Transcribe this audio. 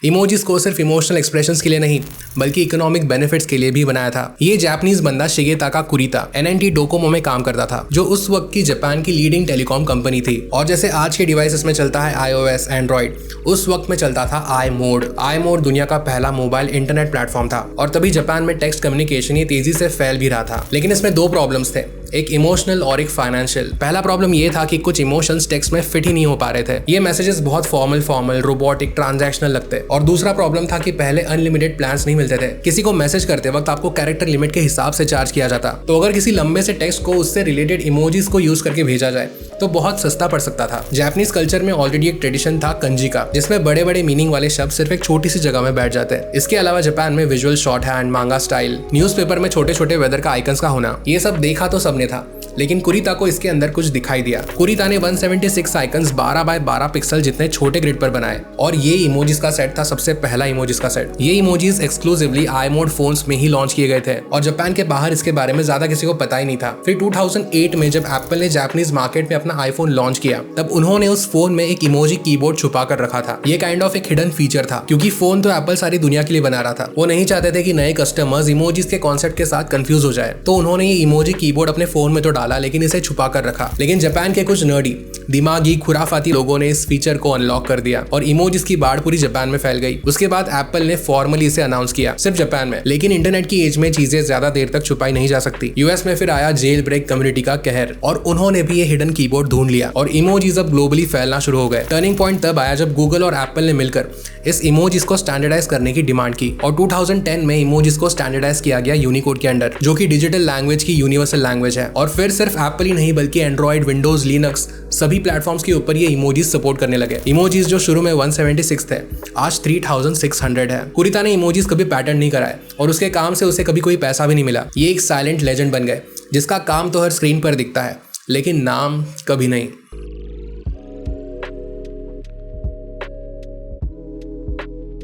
Emojis को सिर्फ emotional expressions के लिए नहीं बल्कि इकोनॉमिक बेनिफिट्स के लिए भी बनाया था। ये जापानीज बंदा शिगेताका कुरिता NNT डोकोमो में काम करता था, जो उस वक्त की जापान की लीडिंग टेलीकॉम कंपनी थी। और जैसे आज के डिवाइसेस में चलता है iOS, एंड्रॉइड, उस वक्त में चलता था आई मोड दुनिया का पहला मोबाइल इंटरनेट प्लेटफॉर्म था। और तभी जापान में टेक्स्ट कम्युनिकेशन ये तेजी से फैल भी रहा था। लेकिन इसमें दो प्रॉब्लम्स थे, एक इमोशनल और एक फाइनेंशियल। पहला प्रॉब्लम ये था कि कुछ इमोशंस टेक्स्ट में फिट ही नहीं हो पा रहे थे। ये मैसेजेस बहुत फॉर्मल, रोबोटिक, ट्रांजैक्शनल लगते। और दूसरा प्रॉब्लम था कि पहले अनलिमिटेड प्लान्स नहीं मिलते थे। किसी को मैसेज करते वक्त आपको कैरेक्टर लिमिट के हिसाब से चार्ज किया जाता। तो अगर किसी लंबे से टेक्स्ट को उससे रिलेटेड इमोजीज को यूज करके भेजा जाए तो बहुत सस्ता पड़ सकता था। जापानीज कल्चर में ऑलरेडी एक ट्रेडिशन था कंजी का, जिसमें बड़े बड़े मीनिंग वाले शब्द सिर्फ एक छोटी सी जगह में बैठ जाते हैं। इसके अलावा जापान में विजुअल शॉर्ट हैंड, मांगा स्टाइल, न्यूज़पेपर में छोटे छोटे वेदर का आइकन्स का होना, ये सब देखा तो सबने था। लेकिन कुरिता को इसके अंदर कुछ दिखाई दिया। कुरिता ने 176 आइकन्स 12 बाय 12 पिक्सल जितने छोटे ग्रिड पर बनाए और ये इमोजीज का सेट था सबसे पहला इमोजीज का सेट। ये इमोजीज एक्सक्लूसिवली आई मोड फोन्स में ही लॉन्च किए गए थे और जापान के बाहर इसके बारे में ज्यादा किसी को पता ही नहीं था। फिर 2008 में जब एप्पल ने जापानीज मार्केट में अपना आईफोन लॉन्च किया, तब उन्होंने उस फोन में एक इमोजी कीबोर्ड छुपा कर रखा था। ये काइंड ऑफ एक हिडन फीचर था, क्योंकि फोन तो एप्पल सारी दुनिया के लिए बना रहा था। वो नहीं चाहते थे कि नए कस्टमर्स इमोजीज के कॉन्सेप्ट के साथ कंफ्यूज हो जाए, तो उन्होंने ये इमोजी कीबोर्ड अपने फोन में तो डाला, लेकिन इसे छुपा कर रखा। लेकिन जापान के कुछ नर्डी, दिमागी, खुराफाती लोगों ने इस फीचर को अनलॉक कर दिया और इमोजीज की बाढ़ पूरी जापान में फैल गई। उसके बाद एप्पल ने फॉर्मली इसे अनाउंस किया, सिर्फ जापान में। लेकिन इंटरनेट की एज में चीजें ज्यादा देर तक छुपाई नहीं जा सकती। यूएस में फिर आया जेल ब्रेक कम्युनिटी का कहर और उन्होंने भी ये हिडन कीबोर्ड ढूंढ लिया और इमोजीज अब ग्लोबली फैलना शुरू हो गए। टर्निंग पॉइंट तब आया जब गूगल और एप्पल ने मिलकर इस इमोजीज को स्टैंडर्डाइज करने की डिमांड की और 2010 में इमोजीज को स्टैंडर्डाइज किया गया यूनिकोड के अंडर, जो कि डिजिटल लैंग्वेज की यूनिवर्सल लैंग्वेज है। और फिर सिर्फ एप्पल ही नहीं बल्कि एंड्रॉइड, विंडोज, लिनक्स सभी प्लेटफॉर्म्स के ऊपर ये इमोजीज सपोर्ट करने लगे। इमोजीज जो शुरू में 176 थे, आज 3600 है। कुरिता ने इमोजीज कभी पैटर्न नहीं कराए और उसके काम से उसे कभी कोई पैसा भी नहीं मिला। ये एक साइलेंट लेजेंड बन गए, जिसका काम तो हर स्क्रीन पर दिखता है लेकिन नाम कभी नहीं।